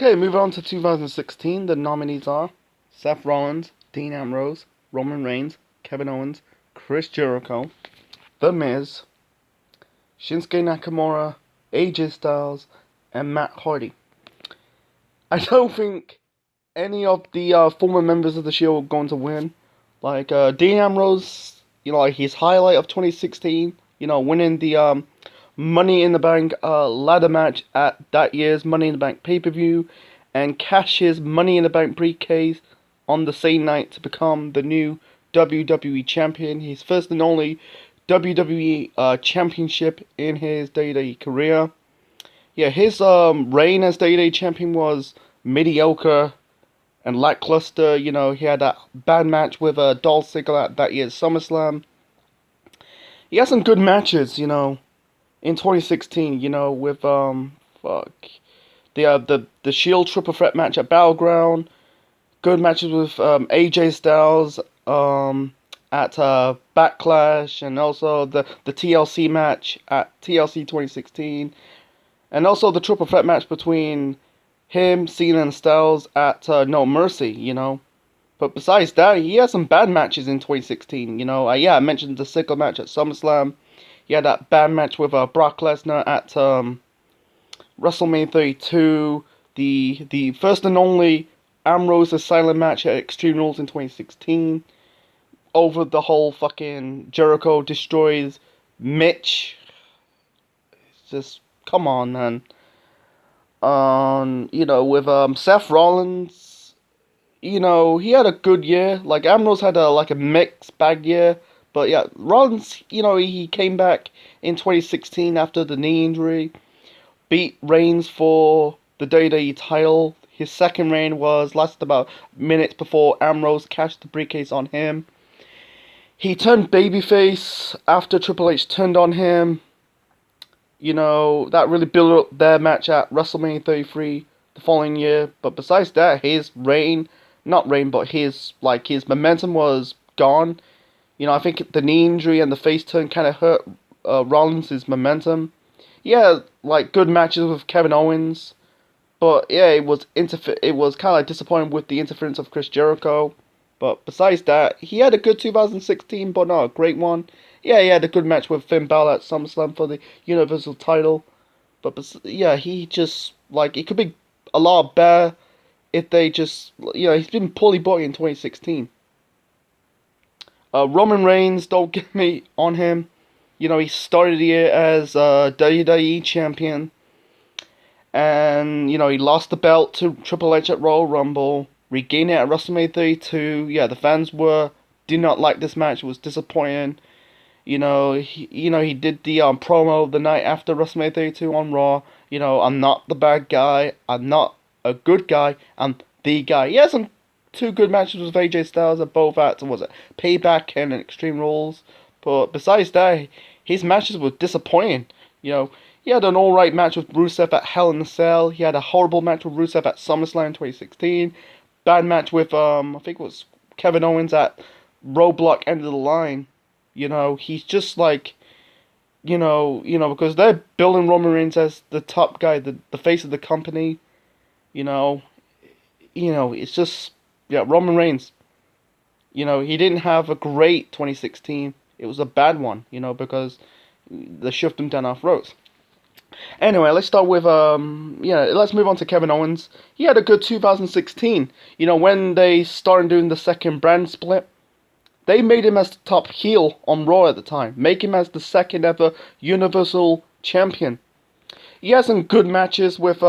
Okay, moving on to 2016. The nominees are Seth Rollins, Dean Ambrose, Roman Reigns, Kevin Owens, Chris Jericho, The Miz, Shinsuke Nakamura, AJ Styles, and Matt Hardy. I don't think any of the former members of the Shield are going to win. Like Dean Ambrose, like his highlight of 2016, winning the Money in the Bank ladder match at that year's Money in the Bank pay-per-view, and cash his Money in the Bank briefcase on the same night to become the new WWE champion. His first and only WWE championship in his WWE career. Yeah, his reign as WWE champion was mediocre and lackluster. He had that bad match with Dolph Ziggler at that year's SummerSlam. He had some good matches, in 2016, with the Shield Triple Threat match at Battleground, good matches with AJ Styles at Backlash, and also the TLC match at TLC 2016, and also the Triple Threat match between him, Cena, and Styles at No Mercy, But besides that, he had some bad matches in 2016, I mentioned the Ziggler match at SummerSlam. He had that bad match with Brock Lesnar at WrestleMania 32. The first and only Ambrose Asylum match at Extreme Rules in 2016. Over the whole fucking Jericho destroys Mitch. It's just, come on, man. With Seth Rollins, he had a good year. Like, Ambrose had a mixed bag year. But yeah, Rollins, he came back in 2016 after the knee injury, beat Reigns for the WWE title. His second reign lasted about minutes before Ambrose cashed the briefcase on him. He turned babyface after Triple H turned on him. That really built up their match at WrestleMania 33 the following year. But besides that, his momentum was gone. I think the knee injury and the face turn kind of hurt Rollins' momentum. Yeah, good matches with Kevin Owens, but yeah, it was kind of disappointing with the interference of Chris Jericho. But besides that, he had a good 2016, but not a great one. Yeah, he had a good match with Finn Balor at SummerSlam for the Universal title. But yeah, he just it could be a lot better if they just he's been poorly booked in 2016. Roman Reigns, don't get me on him. He started the year as WWE champion. And, he lost the belt to Triple H at Royal Rumble. Regained it at WrestleMania 32. Yeah, the fans did not like this match. It was disappointing. He did the promo the night after WrestleMania 32 on Raw. I'm not the bad guy. I'm not a good guy. I'm the guy. He had some two good matches with AJ Styles at both at Payback and Extreme Rules. But besides that, his matches were disappointing. He had an alright match with Rusev at Hell in a Cell. He had a horrible match with Rusev at SummerSlam 2016. Bad match with I think it was Kevin Owens at Roadblock End of the Line. He's just because they're building Roman Reigns as the top guy, the face of the company. It's just, yeah, Roman Reigns. He didn't have a great 2016. It was a bad one, because they shoved him down our throats. Anyway, let's start with, let's move on to Kevin Owens. He had a good 2016. When they started doing the second brand split, they made him as the top heel on Raw at the time, make him as the second ever Universal Champion. He had some good matches with,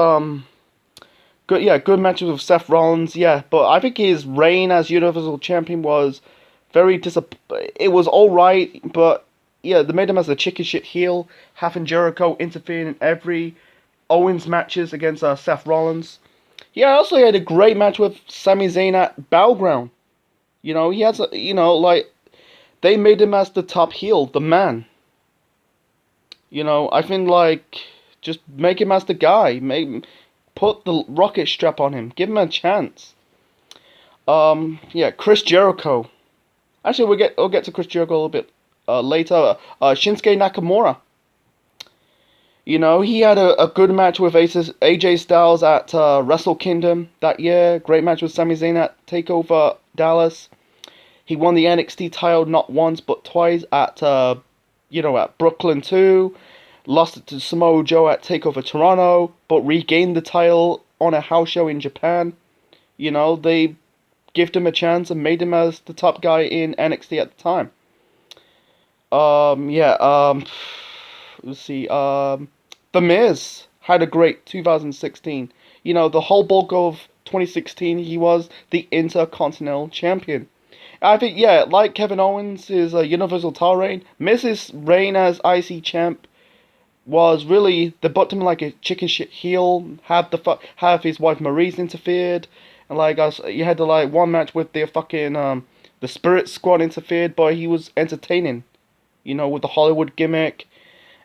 good matches with Seth Rollins, but I think his reign as Universal Champion was it was alright, but yeah, they made him as a chicken shit heel, having Jericho interfering in every Owens matches against Seth Rollins. He also had a great match with Sami Zayn at Battleground. He has, they made him as the top heel, the man. I think, just make him as the guy. Put the rocket strap on him. Give him a chance. Chris Jericho. Actually, we'll get to Chris Jericho a little bit later. Shinsuke Nakamura. You know, he had a good match with AJ Styles at Wrestle Kingdom that year. Great match with Sami Zayn at TakeOver Dallas. He won the NXT title not once but twice at at Brooklyn too. Lost it to Samoa Joe at TakeOver Toronto, but regained the title on a house show in Japan. You know, they gave him a chance and made him as the top guy in NXT at the time. Yeah, let's see. The Miz had a great 2016. You know, the whole bulk of 2016, he was the Intercontinental Champion. I think, yeah, like Kevin Owens' Universal title reign, Miz's reign as IC champ was really, they booked him like a chicken shit heel. Have his wife Maryse interfered, and like us, you had the like one match with the fucking the Spirit Squad interfered, but he was entertaining. You know, with the Hollywood gimmick,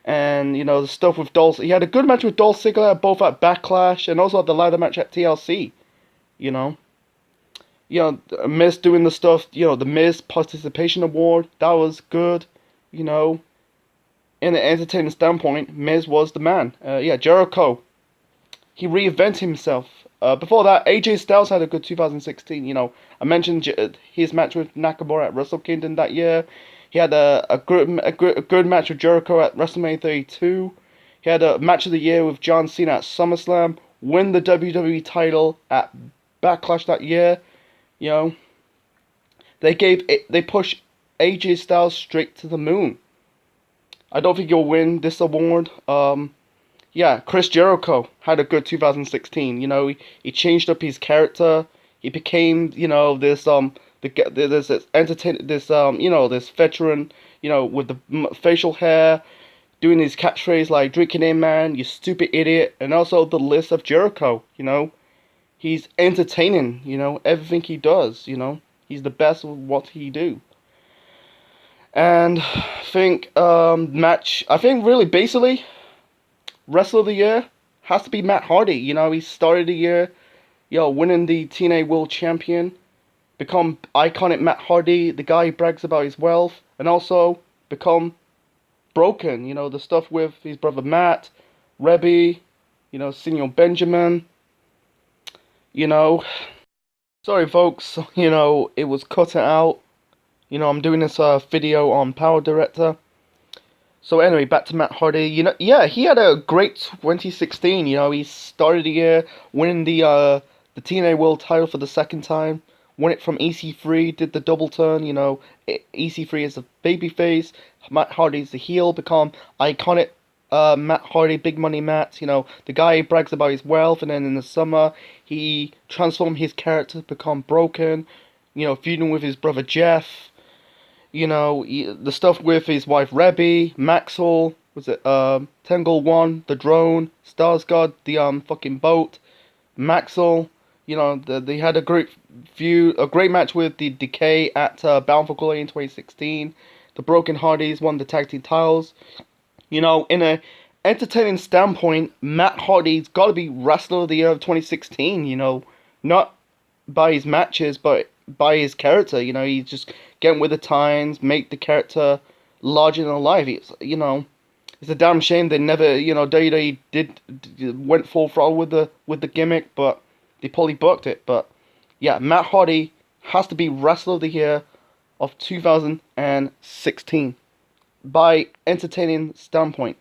and you know the stuff with Dolph. He had a good match with Dolph Ziggler, both at Backlash and also at the ladder match at TLC. You know. Miz doing the stuff, the Miz Participation Award, that was good, you know. In an entertaining standpoint, Miz was the man. Jericho, he reinvented himself. Before that, AJ Styles had a good 2016, you know. I mentioned his match with Nakamura at Wrestle Kingdom that year. He had a good match with Jericho at WrestleMania 32. He had a match of the year with John Cena at SummerSlam. Win the WWE title at Backlash that year. You know, they pushed AJ Styles straight to the moon. I don't think he'll win this award. Chris Jericho had a good 2016. You know, he changed up his character. He became, this this veteran, with the facial hair, doing his catchphrase like "drinking in, man, you stupid idiot," and also the list of Jericho. You know. He's entertaining, everything he does, He's the best at what he do. And I think really basically, Wrestler of the Year has to be Matt Hardy. You know, he started the year, winning the TNA World Champion, become iconic Matt Hardy, the guy who brags about his wealth, and also become broken, the stuff with his brother Matt, Rebby, Senior Benjamin. Sorry folks, it was cut out. I'm doing this video on Power Director. So anyway, back to Matt Hardy. He had a great 2016. He started the year winning the TNA World title for the second time. Won it from EC3, did the double turn. EC3 is the babyface, Matt Hardy's the heel, become iconic. Matt Hardy, Big Money Matt, the guy who brags about his wealth, and then in the summer, he transformed his character to become broken, feuding with his brother Jeff, the stuff with his wife Rebby, Maxwell, Tangle One, the drone, Starsgard, the fucking boat, Maxwell, they had a great match with the Decay at Bound for Glory in 2016, the Broken Hardys won the tag team titles. In an entertaining standpoint, Matt Hardy's got to be Wrestler of the Year of 2016, not by his matches, but by his character, he's just getting with the times, make the character larger than life. It's a damn shame they never, WWE went full throttle with the gimmick, but they probably booked it. But yeah, Matt Hardy has to be Wrestler of the Year of 2016. By entertaining standpoint.